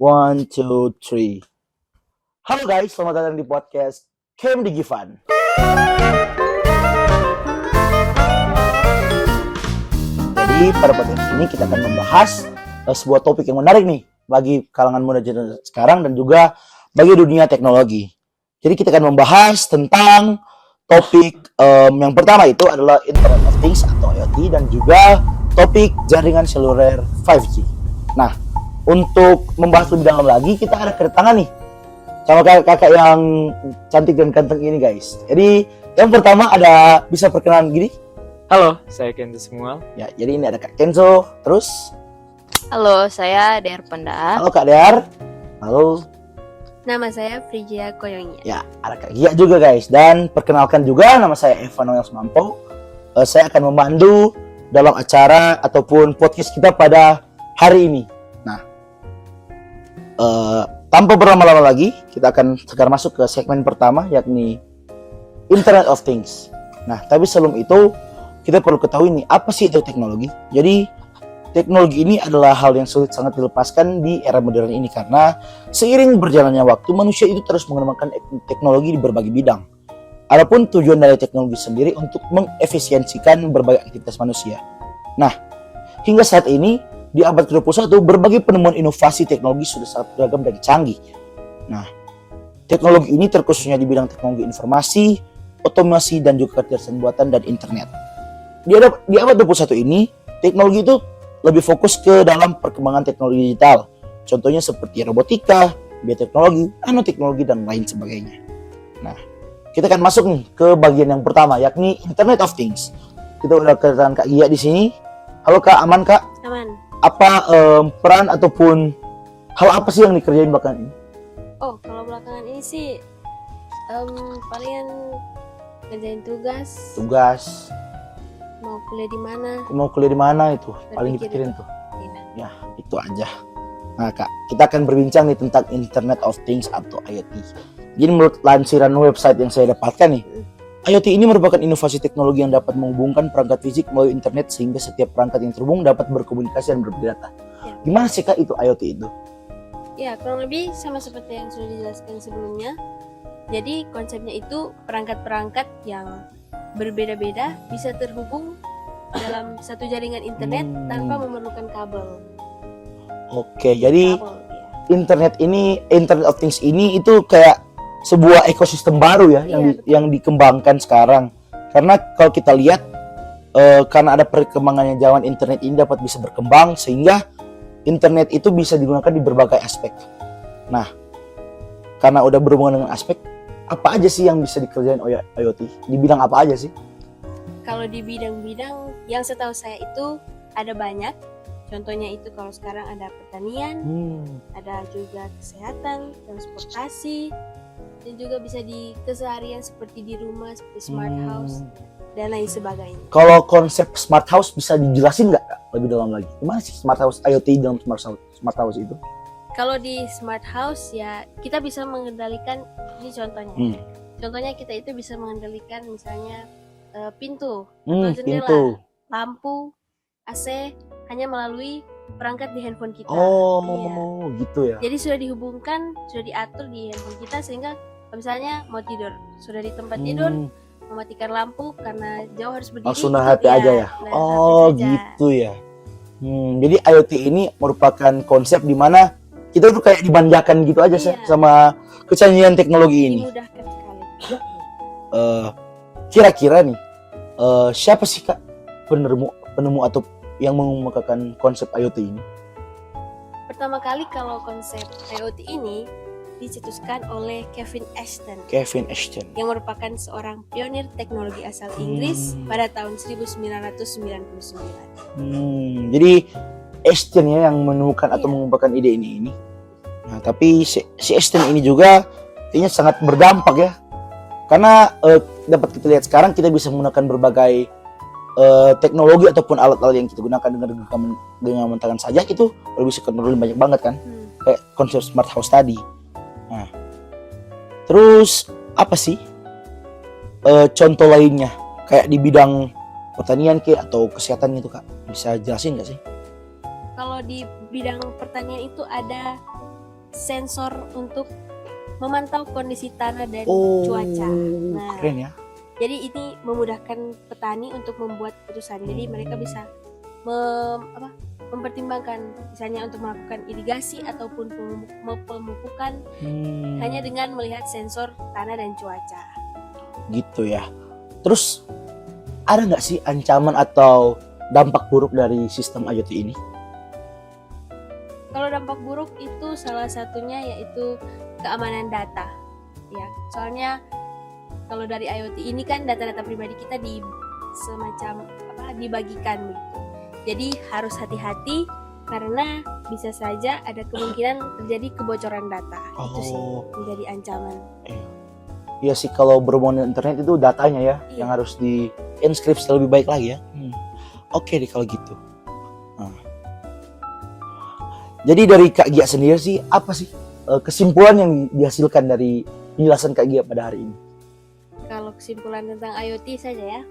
One, two, three. Halo guys, selamat datang di podcast Cam di Givan. Jadi pada podcast ini kita akan membahas sebuah topik yang menarik nih bagi kalangan muda generasi sekarang dan juga bagi dunia teknologi. Jadi kita akan membahas tentang topik yang pertama itu adalah Internet of Things atau IoT dan juga topik jaringan seluler 5G. Nah, untuk membahas lebih dalam lagi, kita ada kedatangan nih sama kakak yang cantik dan ganteng ini guys. Jadi yang pertama ada, bisa perkenalan gini? Halo, saya Kenzo Samuel. Ya, jadi ini ada Kak Kenzo. Terus? Halo, saya Der Penda. Halo Kak Dear. Halo. Nama saya Frigia Koyongnya. Ya, ada Kak Gia juga guys. Dan perkenalkan juga, nama saya Evan Noel Semampo. Saya akan memandu dalam acara ataupun podcast kita pada hari ini. Tanpa berlama-lama lagi, kita akan sekarang masuk ke segmen pertama, yakni Internet of Things. Nah, tapi sebelum itu, kita perlu ketahui nih, apa sih itu teknologi? Jadi, teknologi ini adalah hal yang sulit sangat dilepaskan di era modern ini, karena seiring berjalannya waktu, manusia itu terus mengembangkan teknologi di berbagai bidang. Adapun tujuan dari teknologi sendiri untuk mengefisiensikan berbagai aktivitas manusia. Nah, hingga saat ini, di abad ke-21, berbagai penemuan inovasi teknologi sudah sangat beragam dan canggih. Nah, teknologi ini terkhususnya di bidang teknologi informasi, otomasi, dan juga kecerdasan buatan dan internet. Di abad 21 ini, teknologi itu lebih fokus ke dalam perkembangan teknologi digital. Contohnya seperti robotika, bioteknologi, nanoteknologi, dan lain sebagainya. Nah, kita akan masuk nih ke bagian yang pertama, yakni Internet of Things. Kita udah kedatangan Kak Gia di sini. Halo Kak, aman Kak? Aman. Apa peran ataupun hal apa sih yang dikerjain belakangan ini? Oh, kalau belakangan ini sih palingan kerjain tugas. Mau kuliah di mana itu paling dipikirin tuh. Iya. Ya, itu aja. Nah Kak, kita akan berbincang nih tentang Internet of Things atau IoT. Jadi menurut lansiran website yang saya dapatkan nih, IoT ini merupakan inovasi teknologi yang dapat menghubungkan perangkat fisik melalui internet sehingga setiap perangkat yang terhubung dapat berkomunikasi dan berbagi data. Ya. Gimana sih Kak itu IoT itu? Ya, kurang lebih sama seperti yang sudah dijelaskan sebelumnya. Jadi konsepnya itu perangkat-perangkat yang berbeda-beda bisa terhubung dalam satu jaringan internet tanpa memerlukan kabel. Oke, jadi Kabel, ya. Internet of Things ini itu kayak sebuah ekosistem baru ya, yang dikembangkan sekarang. Karena kalau kita lihat karena ada perkembangannya zaman internet ini dapat bisa berkembang sehingga internet itu bisa digunakan di berbagai aspek. Nah, karena udah berhubungan dengan aspek, apa aja sih yang bisa dikerjain oleh IoT? Di bidang apa aja sih? Kalau di bidang-bidang yang setahu saya itu ada banyak. Contohnya itu kalau sekarang ada pertanian, ada juga kesehatan, transportasi, dan juga bisa di keseharian seperti di rumah, seperti smart house dan lain sebagainya. Kalau konsep smart house bisa dijelasin nggak lebih dalam lagi? Gimana sih smart house, IoT dalam smart house itu? Kalau di smart house ya kita bisa mengendalikan, ini contohnya. Contohnya kita itu bisa mengendalikan misalnya pintu atau jendela, pintu, lampu, AC hanya melalui perangkat di handphone kita. Gitu ya. Jadi sudah dihubungkan, sudah diatur di handphone kita sehingga misalnya mau tidur, sudah di tempat tidur, mematikan lampu karena jauh harus berdiri. Langsung HP aja ya. Gitu ya. Jadi IoT ini merupakan konsep di mana kita tuh kayak dimanjakan gitu aja sama kecanggihan teknologi ini. Dimudahkan sekali. Kira-kira nih, siapa sih Kak penemu atau yang mengemukakan konsep IoT ini? Pertama kali kalau konsep IoT ini dicetuskan oleh Kevin Ashton yang merupakan seorang pionir teknologi asal Inggris pada tahun 1999. Jadi Ashton ya yang menemukan atau mengembangkan ide ini. Nah, tapi si Ashton ini juga kayaknya sangat berdampak ya. Karena dapat kita lihat sekarang kita bisa menggunakan berbagai teknologi ataupun alat-alat yang kita gunakan dengan tangan saja itu udah bisa kontrolin banyak banget kan. Kayak konsep smart house tadi. Nah, terus apa sih contoh lainnya kayak di bidang pertanian atau kesehatan gitu Kak? Bisa jelasin nggak sih? Kalau di bidang pertanian itu ada sensor untuk memantau kondisi tanah dan Oh, cuaca. Nah, keren ya. jadi ini memudahkan petani untuk membuat keputusan. Jadi mereka bisa mempertimbangkan misalnya untuk melakukan irigasi ataupun pemupukan hanya dengan melihat sensor tanah dan cuaca. Gitu ya. Terus ada nggak sih ancaman atau dampak buruk dari sistem IoT ini? Kalau dampak buruk itu salah satunya yaitu keamanan data. Ya, soalnya kalau dari IoT ini kan data-data pribadi kita dibagikan begitu. Jadi harus hati-hati karena bisa saja ada kemungkinan terjadi kebocoran data. Itu sih menjadi ancaman. Iya sih, kalau berhubungan dengan internet itu datanya ya Iya. yang harus di-inskripsi lebih baik lagi ya. Oke deh kalau gitu. Nah. Jadi dari Kak Gia sendiri sih, apa sih kesimpulan yang dihasilkan dari penjelasan Kak Gia pada hari ini? Kalau kesimpulan tentang IoT saja ya.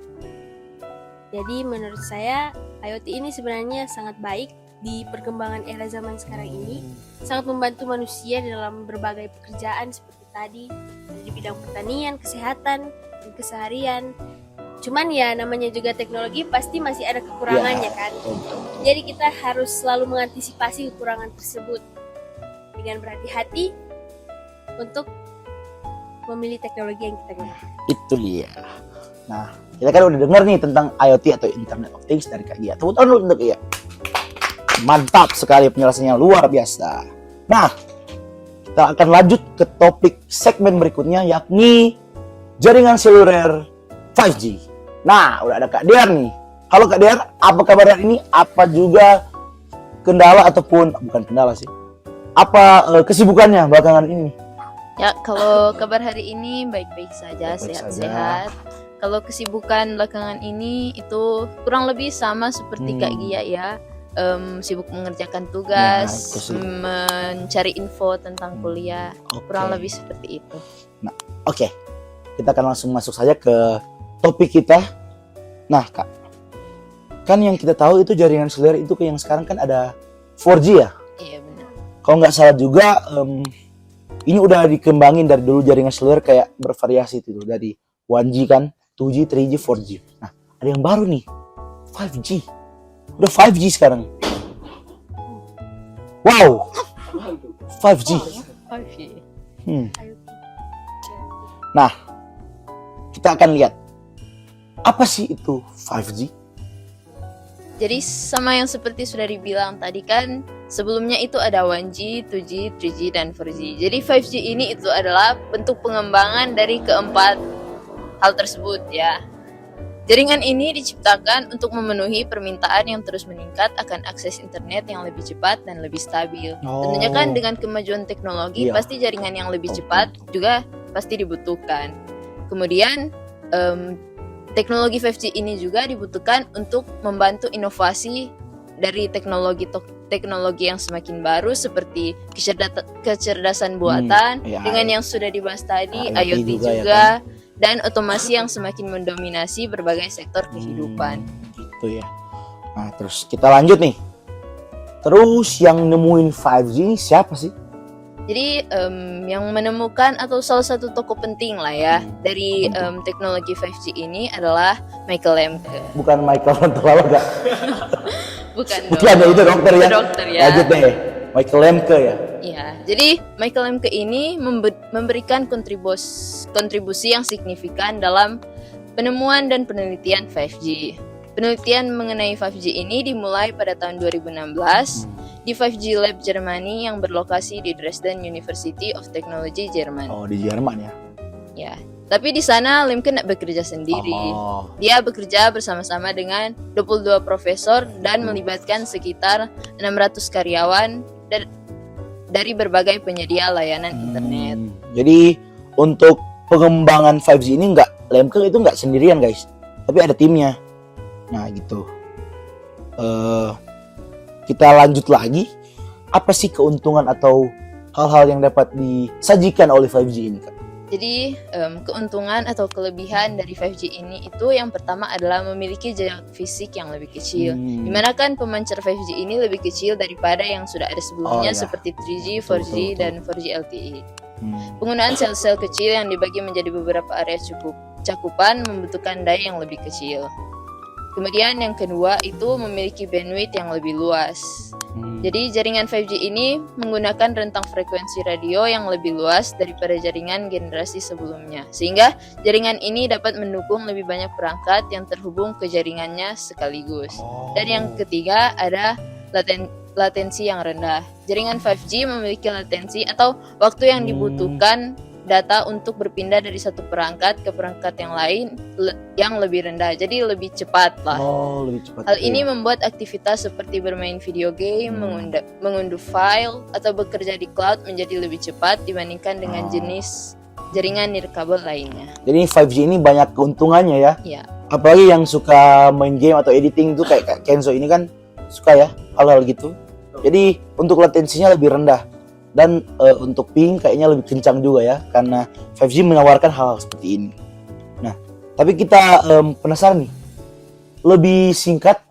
Jadi menurut saya IoT ini sebenarnya sangat baik di perkembangan era zaman sekarang ini. Sangat membantu manusia dalam berbagai pekerjaan seperti tadi di bidang pertanian, kesehatan, dan keseharian. Cuman ya namanya juga teknologi pasti masih ada kekurangannya kan. Jadi kita harus selalu mengantisipasi kekurangan tersebut dengan berhati-hati untuk memilih teknologi yang kita gunakan. Itu dia. Nah, kita kan udah dengar nih tentang IoT atau Internet of Things dari Kak Gia. Tepuk tangan dulu untuk Gia. Mantap sekali penjelasannya, luar biasa. Nah, kita akan lanjut ke topik segmen berikutnya, yakni jaringan seluler 5G. Nah, udah ada Kak Dear nih. Halo Kak Dear, apa kabar hari ini? Apa juga kendala ataupun bukan kendala sih? Apa kesibukannya belakangan ini? Ya, kalau kabar hari ini baik-baik saja, Baik-baik sehat-sehat. Kalau kesibukan belakangan ini itu kurang lebih sama seperti Kak Gia ya. Sibuk mengerjakan tugas, Nah, itu sih. mencari info tentang kuliah, kurang Oke. lebih seperti itu. Oke, kita akan langsung masuk saja ke topik kita. Nah, Kak, kan yang kita tahu itu jaringan seluler itu yang sekarang kan ada 4G ya. Iya benar. Kalau nggak salah juga, ini udah dikembangin dari dulu jaringan seluler kayak bervariasi itu dari 1G kan, 2G, 3G, 4G. Nah, ada yang baru nih, 5G. Udah 5G sekarang. Wow, 5G. 5G. IoT. Nah, kita akan lihat apa sih itu 5G? Jadi sama yang seperti sudah dibilang tadi kan, sebelumnya itu ada 1G, 2G, 3G, dan 4G. Jadi 5G ini itu adalah bentuk pengembangan dari keempat hal tersebut ya. Jaringan ini diciptakan untuk memenuhi permintaan yang terus meningkat akan akses internet yang lebih cepat dan lebih stabil. Tentunya kan dengan kemajuan teknologi, Iya. pasti jaringan yang lebih cepat juga pasti dibutuhkan. Kemudian teknologi 5G ini juga dibutuhkan untuk membantu inovasi dari teknologi yang semakin baru seperti kecerdasan buatan Ya, dengan yang sudah dibahas tadi, IoT IoT juga, juga, ya dan otomasi yang semakin mendominasi berbagai sektor kehidupan. Gitu ya. Nah, terus kita lanjut nih. Terus yang nemuin 5G ini siapa sih? Jadi yang menemukan atau salah satu tokoh penting lah ya dari teknologi 5G ini adalah Michael Lemke. Bukan Michael Rontalala gak? Bukan Bukan ya, itu dokter ya. Dokter ya. Lanjut deh. Michael Lemke ya. Ya, jadi Michael Lemke ini memberikan kontribusi yang signifikan dalam penemuan dan penelitian 5G. Penelitian mengenai 5G ini dimulai pada tahun 2016 di 5G Lab Germany yang berlokasi di Dresden University of Technology, Jerman. Oh, di Jerman ya. Ya, tapi di sana Lemke tidak bekerja sendiri. Oh. Dia bekerja bersama-sama dengan 22 profesor dan melibatkan sekitar 600 karyawan dari berbagai penyedia layanan internet. Jadi untuk pengembangan 5G ini Lemke itu nggak sendirian guys, tapi ada timnya. Nah gitu. Kita lanjut lagi. Apa sih keuntungan atau hal-hal yang dapat disajikan oleh 5G ini, Kak? Jadi keuntungan atau kelebihan dari 5G ini itu yang pertama adalah memiliki jarak fisik yang lebih kecil. Dimana kan pemancar 5G ini lebih kecil daripada yang sudah ada sebelumnya seperti 3G, 4G, dan 4G LTE. Penggunaan sel-sel kecil yang dibagi menjadi beberapa area cakupan membutuhkan daya yang lebih kecil. Kemudian yang kedua itu memiliki bandwidth yang lebih luas. Jadi jaringan 5G ini menggunakan rentang frekuensi radio yang lebih luas daripada jaringan generasi sebelumnya. Sehingga jaringan ini dapat mendukung lebih banyak perangkat yang terhubung ke jaringannya sekaligus. Dan yang ketiga ada latensi yang rendah. Jaringan 5G memiliki latensi atau waktu yang dibutuhkan data untuk berpindah dari satu perangkat ke perangkat yang lain yang lebih rendah, jadi lebih cepat lah. Lebih cepat. Hal ini membuat aktivitas seperti bermain video game, mengunduh file, atau bekerja di cloud menjadi lebih cepat dibandingkan dengan jenis jaringan nirkabel lainnya. Jadi 5G ini banyak keuntungannya ya. Ya. Apalagi yang suka main game atau editing tuh kayak Kak Kenzo ini kan suka ya hal-hal gitu. Jadi untuk latensinya lebih rendah. Dan untuk ping kayaknya lebih kencang juga ya, karena 5G menawarkan hal seperti ini. Nah, tapi kita penasaran nih, lebih singkat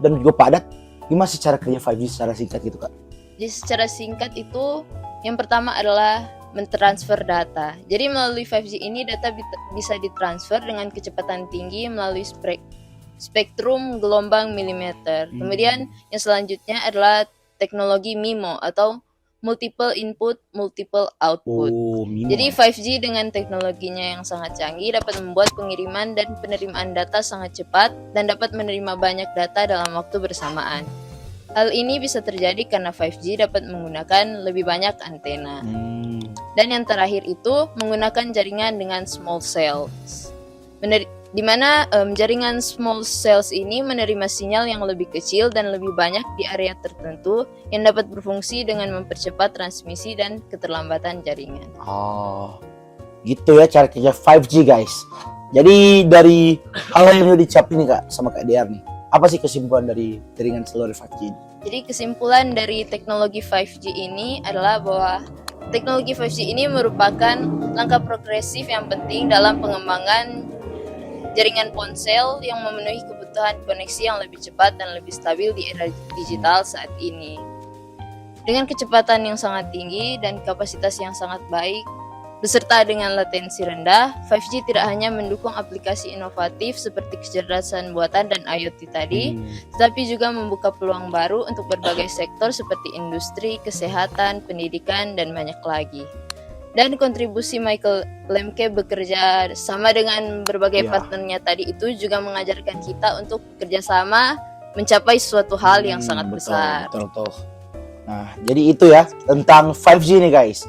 dan juga padat, gimana sih cara kerja 5G secara singkat gitu Kak? Jadi secara singkat itu yang pertama adalah mentransfer data. Jadi melalui 5G ini data bisa ditransfer dengan kecepatan tinggi melalui spektrum gelombang milimeter. Kemudian yang selanjutnya adalah teknologi MIMO atau multiple input, multiple output. Jadi 5G dengan teknologinya yang sangat canggih dapat membuat pengiriman dan penerimaan data sangat cepat dan dapat menerima banyak data dalam waktu bersamaan. Hal ini bisa terjadi karena 5G dapat menggunakan lebih banyak antena. Dan yang terakhir itu menggunakan jaringan dengan small cells. Di mana jaringan small cells ini menerima sinyal yang lebih kecil dan lebih banyak di area tertentu yang dapat berfungsi dengan mempercepat transmisi dan keterlambatan jaringan. Gitu ya cara kerja 5G guys. Jadi dari hal yang udah dicapin nih Kak sama Kak Dear nih, apa sih kesimpulan dari jaringan seluler 5G ini? Jadi kesimpulan dari teknologi 5G ini adalah bahwa teknologi 5G ini merupakan langkah progresif yang penting dalam pengembangan jaringan ponsel yang memenuhi kebutuhan koneksi yang lebih cepat dan lebih stabil di era digital saat ini. Dengan kecepatan yang sangat tinggi dan kapasitas yang sangat baik, beserta dengan latensi rendah, 5G tidak hanya mendukung aplikasi inovatif seperti kecerdasan buatan dan IoT tadi, tetapi juga membuka peluang baru untuk berbagai sektor seperti industri, kesehatan, pendidikan, dan banyak lagi. Dan kontribusi Michael Lemke bekerja sama dengan berbagai partnernya tadi itu juga mengajarkan kita untuk bekerja sama mencapai suatu hal yang sangat besar. Betul. Nah, jadi itu ya tentang 5G nih guys.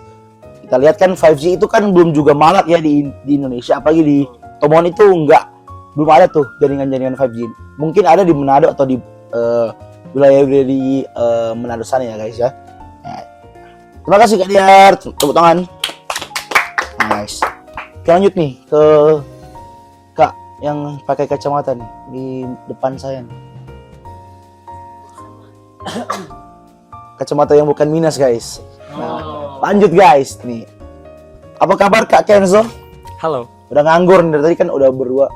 Kita lihat kan 5G itu kan belum juga marak ya di Indonesia, apalagi di Tomohon itu belum ada tuh jaringan-jaringan 5G. Mungkin ada di Manado atau di wilayah-wilayah di Manado sana ya guys ya. Nah, terima kasih Kak Diar, tepuk tangan. Nice. Kita lanjut nih ke Kak yang pakai kacamata nih di depan saya nih. Kacamata yang bukan minus guys. Nah, lanjut guys nih. Apa kabar Kak Kenzo? Halo. Udah nganggur dari tadi kan udah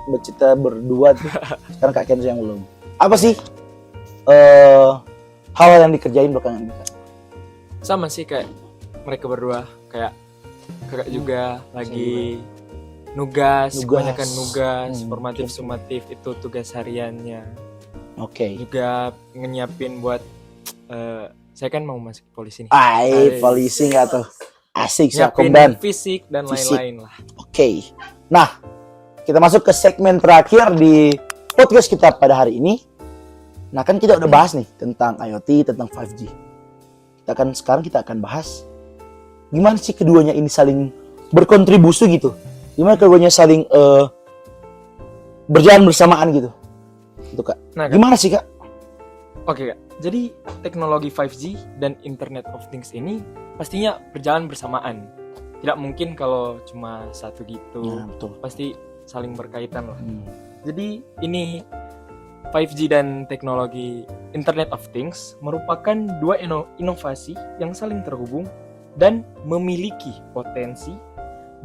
bercerita berdua tuh. Sekarang Kak Kenzo yang belum. Apa sih hal yang dikerjain belakangan ini Kak? Sama sih kayak mereka berdua, kayak kakak juga lagi nugas, kebanyakan nugas, formatif sumatif itu tugas hariannya. Oke. Juga nyiapin buat saya kan mau masuk polisi nih. Polisi nggak tuh? Asik sih dan fisik dan lain-lain lah. Oke. Nah, kita masuk ke segmen terakhir di podcast kita pada hari ini. Nah, kan kita udah bahas nih tentang IoT, tentang 5G. Sekarang kita akan bahas gimana sih keduanya ini saling berkontribusi gitu. Gimana keduanya saling berjalan bersamaan gitu. Gitu Kak. Nah, gimana sih Kak? Oke Kak. Jadi teknologi 5G dan Internet of Things ini pastinya berjalan bersamaan. Tidak mungkin kalau cuma satu gitu. Ya, betul. Pasti saling berkaitan lah. Jadi ini 5G dan teknologi Internet of Things merupakan dua inovasi yang saling terhubung dan memiliki potensi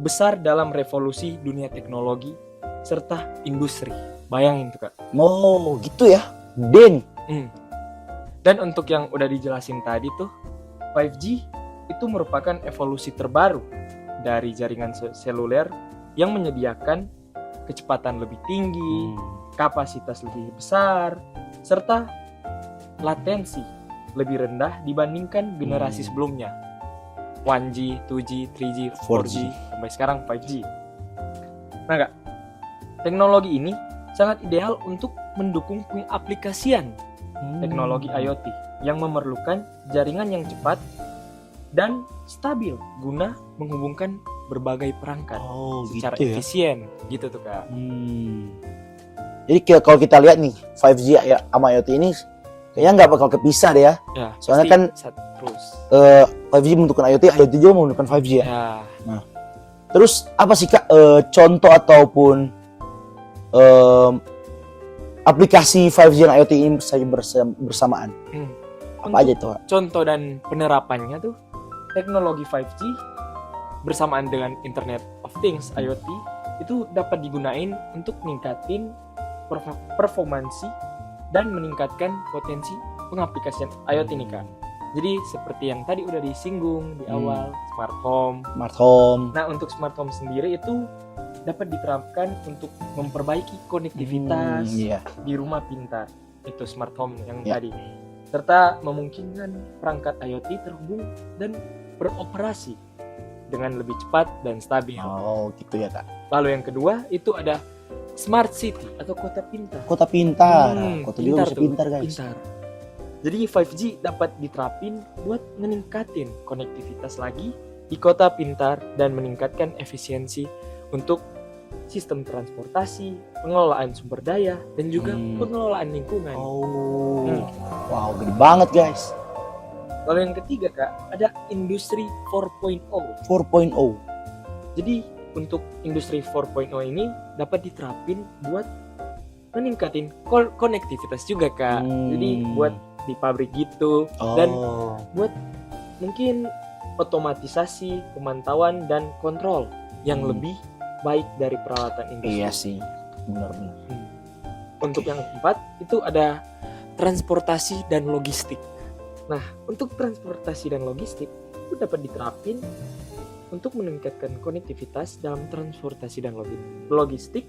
besar dalam revolusi dunia teknologi serta industri. Bayangin tuh Kak. Oh, gitu ya. Den. Dan untuk yang udah dijelasin tadi tuh, 5G itu merupakan evolusi terbaru dari jaringan seluler yang menyediakan kecepatan lebih tinggi, kapasitas lebih besar, serta latensi lebih rendah dibandingkan generasi sebelumnya. 1G, 2G, 3G, 4G, sampai sekarang 5G. Nah Kak, teknologi ini sangat ideal untuk mendukung pengaplikasian teknologi IoT yang memerlukan jaringan yang cepat dan stabil guna menghubungkan berbagai perangkat secara gitu ya. efisien gitu tuh Kak. Jadi kalau kita lihat nih 5G ya sama IoT ini kayaknya nggak bakal kepisah deh ya. Ya, Soalnya pasti kan terus. 5G membutuhkan IoT, IoT juga membutuhkan 5G ya. Ya, Terus apa sih Kak contoh ataupun aplikasi 5G dan IoT ini saja bersamaan? Apa aja itu Kak? contoh dan penerapannya tuh teknologi 5G bersamaan dengan Internet of Things IoT itu dapat digunain untuk meningkatin performansi dan meningkatkan potensi pengaplikasian IoT nih Kak. Jadi seperti yang tadi udah disinggung di awal, smart home. Smart home. Nah, untuk smart home sendiri itu dapat diterapkan untuk memperbaiki konektivitas di rumah pintar. Itu smart home yang tadi. Serta memungkinkan perangkat IoT terhubung dan beroperasi dengan lebih cepat dan stabil. Oh, gitu ya Kak. Lalu yang kedua itu ada smart city atau kota pintar. Kota pintar. Kota juga Pintar bisa tuh, pintar guys. pintar. Jadi 5G dapat diterapin buat meningkatin konektivitas lagi di kota pintar dan meningkatkan efisiensi untuk sistem transportasi, pengelolaan sumber daya, dan juga pengelolaan lingkungan. Wow, gede banget guys. Lalu yang ketiga Kak, ada industri 4.0. 4.0. Jadi untuk industri 4.0 ini dapat diterapin buat meningkatin konektivitas juga Kak. Jadi buat di pabrik gitu dan buat mungkin otomatisasi, pemantauan dan kontrol yang lebih baik dari peralatan industri. Iya sih, benar-benar. Untuk yang keempat itu ada transportasi dan logistik. Nah, untuk transportasi dan logistik itu dapat diterapin untuk meningkatkan konektivitas dalam transportasi dan logistik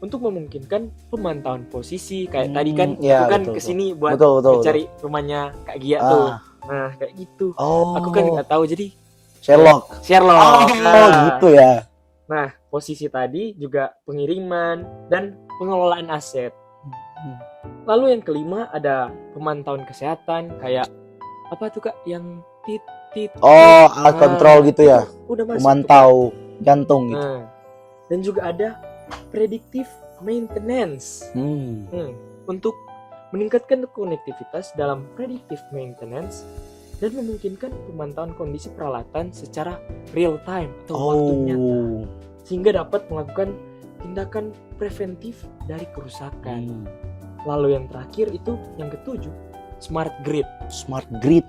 untuk memungkinkan pemantauan posisi kayak tadi kan ya, aku kan betul, kesini buat mencari rumahnya Kak Gia tuh. Nah, kayak gitu. Aku kan nggak tahu jadi Sherlock. Gitu ya. Nah, posisi tadi juga pengiriman dan pengelolaan aset. Lalu yang kelima ada pemantauan kesehatan kayak apa tuh Kak yang tit. Alat kontrol gitu ya. Udah masuk memantau jantung gitu. Dan juga ada predictive maintenance. Untuk meningkatkan konektivitas dalam predictive maintenance dan memungkinkan pemantauan kondisi peralatan secara real time atau waktu nyata, sehingga dapat melakukan tindakan preventif dari kerusakan. Lalu yang terakhir itu yang ketujuh, smart grid. Smart grid.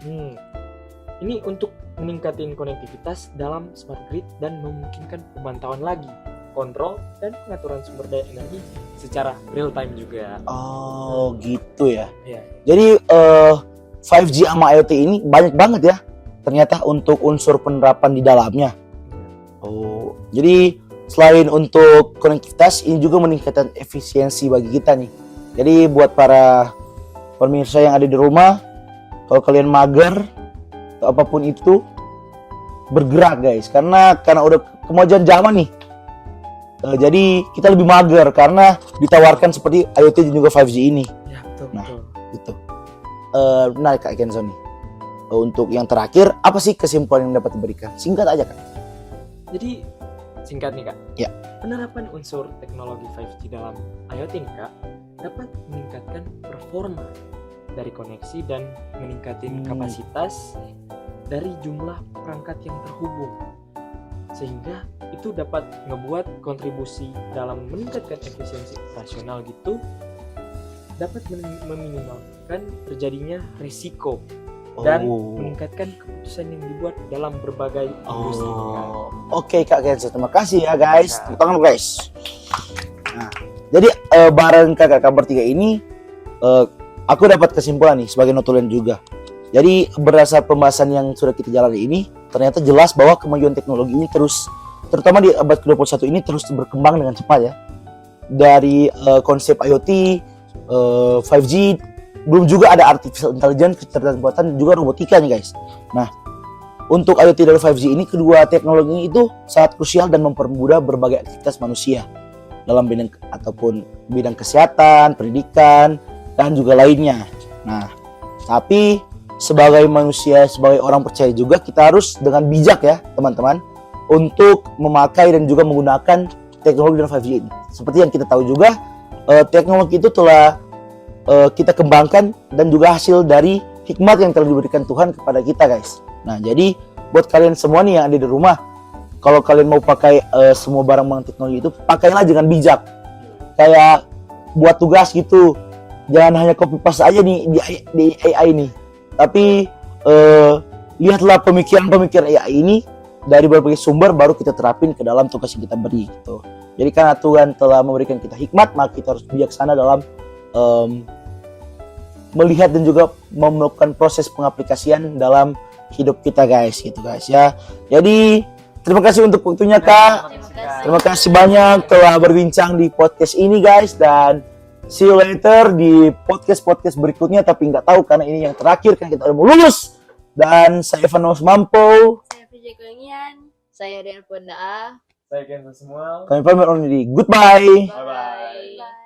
Ini untuk meningkatkan konektivitas dalam smart grid dan memungkinkan pemantauan lagi, kontrol dan pengaturan sumber daya energi secara real time juga. Gitu ya. Jadi 5G sama IoT ini banyak banget ya ternyata untuk unsur penerapan di dalamnya. Jadi selain untuk konektivitas ini juga meningkatkan efisiensi bagi kita nih. Jadi buat para pemirsa yang ada di rumah, kalau kalian mager atau apapun itu, bergerak guys, karena udah kemajuan zaman nih. Jadi kita lebih mager karena ditawarkan seperti IoT dan juga 5G ini. Ya, betul. Gitu. Menarik Kak Kenzo nih. Untuk yang terakhir, apa sih kesimpulan yang dapat diberikan? Singkat aja Kak. Jadi singkat nih Kak. Ya. Penerapan unsur teknologi 5G dalam IoT nih Kak dapat meningkatkan performa dari koneksi dan meningkatkan kapasitas dari jumlah perangkat yang terhubung, sehingga itu dapat ngebuat kontribusi dalam meningkatkan efisiensi operasional gitu, dapat meminimalkan terjadinya risiko dan Oh. meningkatkan keputusan yang dibuat dalam berbagai industri. Oh, oke Kak Kenzo, terima kasih ya guys. Ya. Tepuk tangan guys. Nah, jadi bareng kakak bertiga ini, aku dapat kesimpulan nih sebagai notulen juga. Jadi berdasar pembahasan yang sudah kita jalani ini, ternyata jelas bahwa kemajuan teknologi ini terus, terutama di abad ke-21 ini terus berkembang dengan cepat ya. Dari konsep IoT, 5G, belum juga ada artificial intelligence, kecerdasan buatan, dan juga robotika nih guys. Nah, untuk IoT dan 5G ini, kedua teknologi ini itu sangat krusial dan mempermudah berbagai aktivitas manusia dalam bidang kesehatan, pendidikan, dan juga lainnya. Nah, tapi sebagai manusia, sebagai orang percaya juga, kita harus dengan bijak ya teman-teman untuk memakai dan juga menggunakan teknologi dan 5G ini. Seperti yang kita tahu juga, teknologi itu telah kita kembangkan dan juga hasil dari hikmat yang telah diberikan Tuhan kepada kita guys. Nah, jadi buat kalian semua nih yang ada di rumah, kalau kalian mau pakai semua barang-barang teknologi itu, pakailah dengan bijak. Kayak buat tugas gitu, jangan hanya copy paste aja nih di AI nih. Tapi lihatlah pemikiran AI ini dari berbagai sumber, baru kita terapin ke dalam tugas yang kita beri gitu. Jadi karena Tuhan telah memberikan kita hikmat, maka kita harus bijaksana dalam melihat dan juga melakukan proses pengaplikasian dalam hidup kita guys gitu guys ya. Jadi terima kasih untuk waktunya Kak. Terima kasih banyak telah berbincang di podcast ini guys, dan see you later di podcast berikutnya, tapi nggak tahu karena ini yang terakhir kan kita udah mau lulus. Dan saya Evanos Mampo. Saya Vijay Kulangian. Saya Dian Ponda. Saya Kenzo semua. Kami pamit undur diri. Goodbye. Bye-bye. Bye.